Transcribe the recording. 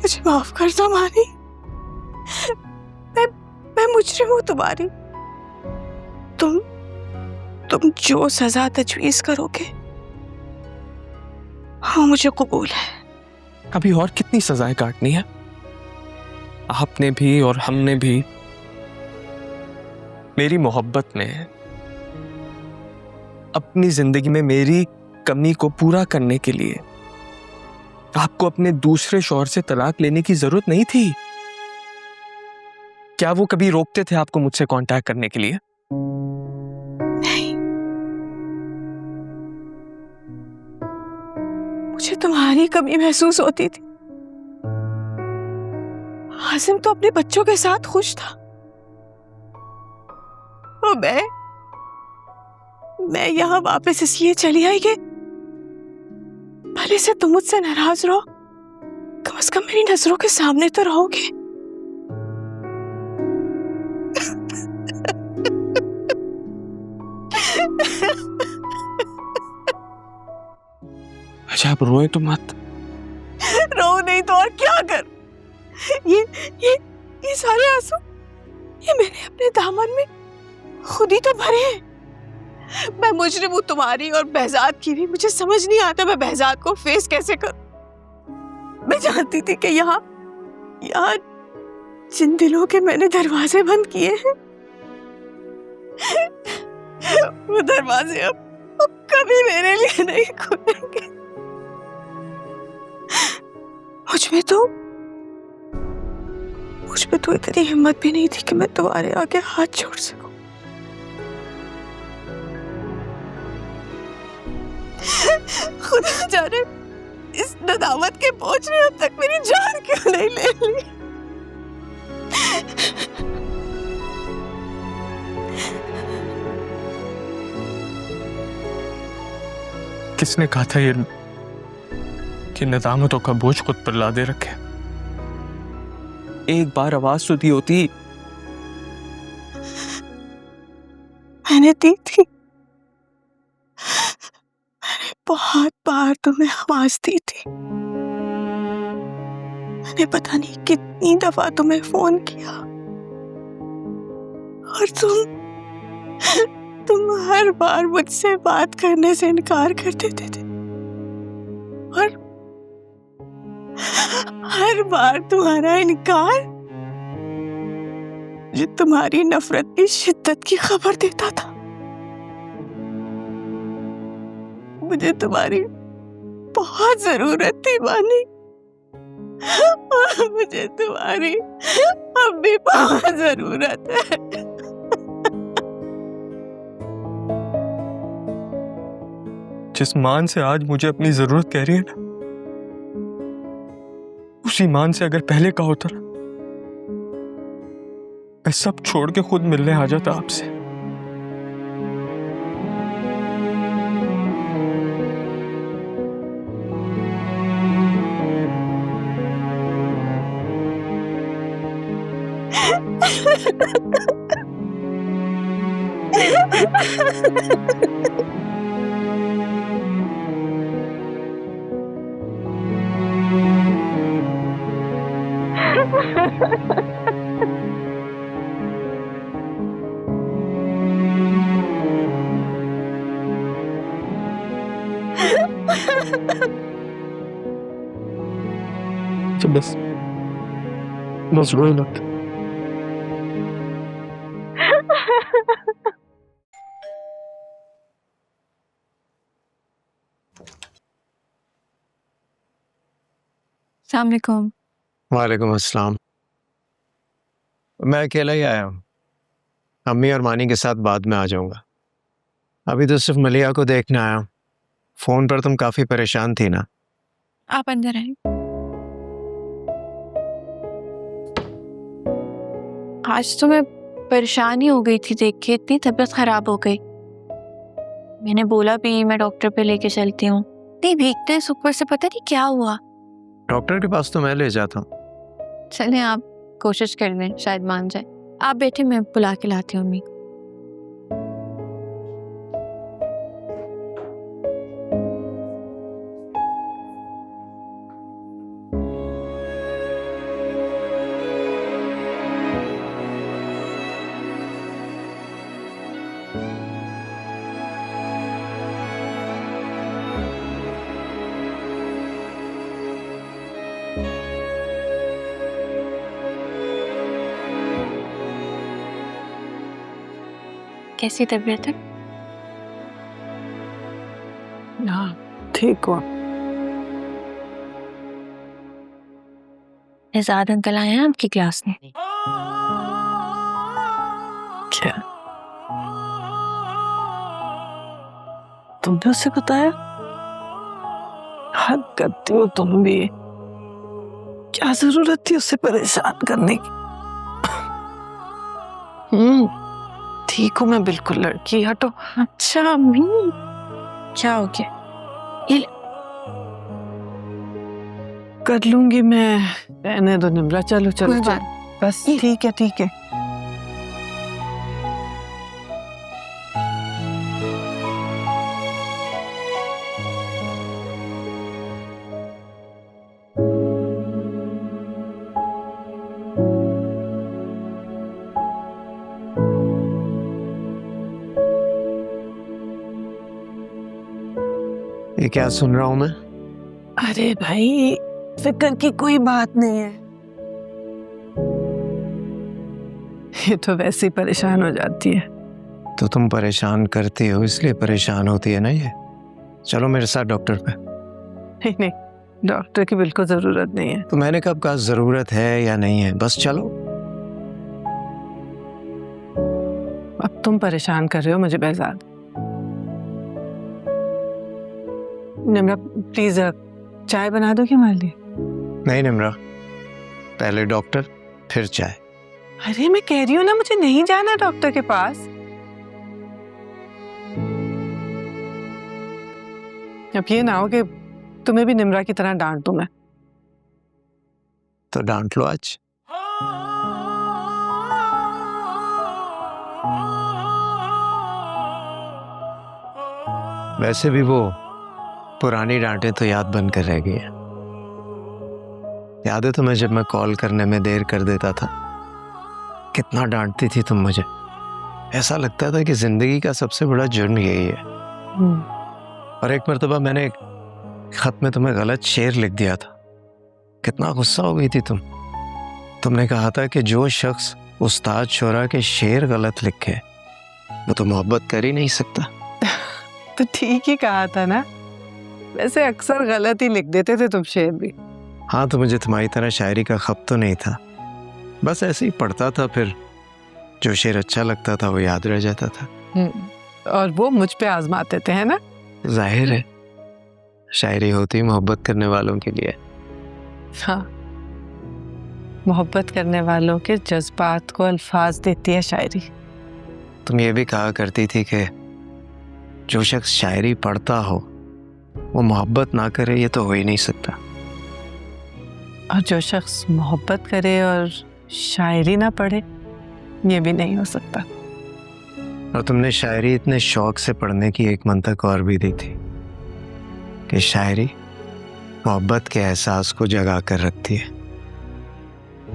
मुझे माफ कर दो मानी। मैं मुजरिम हूँ तुम्हारी। तुम जो सजा तजवीज करोगे हाँ मुझे कबूल है। अभी और कितनी सजाएं काटनी है? आपने भी और हमने भी। मेरी मोहब्बत में अपनी जिंदगी में मेरी कमी को पूरा करने के लिए आपको अपने दूसरे शौहर से तलाक लेने की जरूरत नहीं थी। क्या वो कभी रोकते थे आपको मुझसे कांटेक्ट करने के लिए? नहीं, मुझे तुम्हारी कमी महसूस होती थी। हासिम तो अपने बच्चों के साथ खुश था और मैं यहाँ वापस इसलिए चली आई कि भले से तुम मुझसे नाराज रहो, कम से कम मेरी नजरों के सामने तो रहोगे। अच्छा आप रोए तो मत। रो नहीं तो और क्या कर। ये सारे आंसू ये मैंने अपने दामन में खुद ही तो भरे हैं। मैं मुजरिम हूँ तुम्हारी और बहजाद की भी। मुझे समझ नहीं आता मैं बहजाद को फेस कैसे करूं। मैं जानती थी कि यहाँ जिन दिलों के मैंने दरवाजे बंद किए हैं वो दरवाजे अब कभी मेरे लिए नहीं खुलेंगे। मुझ में तो इतनी हिम्मत भी नहीं थी कि मैं तुम्हारे आगे हाथ छोड़ सकूं। खुदा जाने इस नदामत के बोझ ने अब तक मेरी जान क्यों नहीं ले ली। किसने कहा था ये कि नदामतों का बोझ खुद पर लादे रखे? एक बार आवाज तो दी होती। मैंने दी थी। मैंने बहुत बार तुम्हें आवाज दी थी। मैंने पता नहीं कितनी दफा तुम्हें फोन किया और तुम हर बार मुझसे बात करने से इनकार कर देते थे और हर बार तुम्हारा इनकार जो तुम्हारी नफरत की शिद्दत की खबर देता था। मुझे तुम्हारी बहुत जरूरत थी मानी और मुझे तुम्हारी अब भी बहुत जरूरत है। जिस मान से आज मुझे अपनी जरूरत कह रही है ना, उसी मान से अगर पहले का होता ना, मैं सब छोड़ के खुद मिलने आ जाता आपसे। तो बस रोए मत। अस्सलाम वालेकुम। वालेकुम अस्सलाम। मैं अकेला ही आया हूँ। अम्मी और मानी के साथ बाद में आ जाऊंगा। अभी तो सिर्फ मलिया को देखने आया हूँ। फोन पर तुम काफी परेशान थी ना? आप अंदर आए। आज तो मैं परेशान ही हो गई थी देख के, इतनी तबीयत खराब हो गई। मैंने बोला भी मैं डॉक्टर पे लेके चलती हूँ। नहीं भीगते इस ऊपर से पता नहीं क्या हुआ। डॉक्टर के पास तो मैं ले जाता हूँ। चलें आप कोशिश कर लें, शायद मान जाए। आप बैठे, मैं बुला के लाती हूँ अम्मी। कैसी तबीयत है? हाँ ठीक हो। एजाज अंकल आए हैं आपकी क्लास में। क्या तुमने उसे बताया? हद करती हो तुम भी। क्या जरूरत थी उसे परेशान करने की? ठीक हूँ मैं बिल्कुल लड़की, हटो। अच्छा अम्मी, क्या हो गया? ये कर लूंगी मैं, रहने दो निम्रा। चलो चलो कोई चलो बात बस। ठीक है ठीक है। ये क्या सुन रहा हूं मैं? अरे भाई फिक्र की कोई बात नहीं है, ये तो वैसे ही परेशान हो जाती है। तो तुम परेशान करती हो इसलिए परेशान होती है ना ये। चलो मेरे साथ डॉक्टर पे। नहीं नहीं, डॉक्टर की बिल्कुल जरूरत नहीं है। तो मैंने कब कहा जरूरत है या नहीं है, बस चलो। अब तुम परेशान कर रहे हो मुझे बेहजाद। निम्रा प्लीज चाय बना दो कि हमारे लिए? नहीं निम्रा, पहले डॉक्टर फिर चाय। अरे मैं कह रही हूँ ना, मुझे नहीं जाना डॉक्टर के पास। अब ये ना हो कि तुम्हें भी निम्रा की तरह डांट दूं मैं। तो डांट लो आज। वैसे भी वो पुरानी डांटें तो याद बन कर रह गई है। याद है तुम्हें जब मैं कॉल करने में देर कर देता था, कितना डांटती थी तुम मुझे। ऐसा लगता था कि जिंदगी का सबसे बड़ा जुर्म यही है। और एक मर्तबा मैंने एक खत में तुम्हें गलत शेर लिख दिया था, कितना गुस्सा हो गई थी तुम। तुमने कहा था कि जो शख्स उस्ताद शोरा के शेर गलत लिखे वो तो मोहब्बत कर ही नहीं सकता। तो ठीक ही कहा था ना, वैसे अक्सर गलत ही लिख देते थे तुम शेर भी। हाँ, तो मुझे तुम्हारी तरह शायरी का खप तो नहीं था, बस ऐसे ही पढ़ता था, फिर जो शेर अच्छा लगता था वो याद रह जाता था। और वो मुझ पे आजमाते थे, है ना? जाहिर है, शायरी होती मोहब्बत करने वालों के लिए। हाँ, मोहब्बत करने वालों के जज्बात को अल्फाज देती है शायरी। तुम ये भी कहा करती थी कि जो शख्स शायरी पढ़ता हो वो मोहब्बत ना करे, ये तो हो ही नहीं सकता। और जो शख्स मोहब्बत करे और शायरी ना पढ़े, ये भी नहीं हो सकता। और तुमने शायरी इतने शौक से पढ़ने की एक मंतक और भी दी थी कि शायरी मोहब्बत के एहसास को जगा कर रखती है।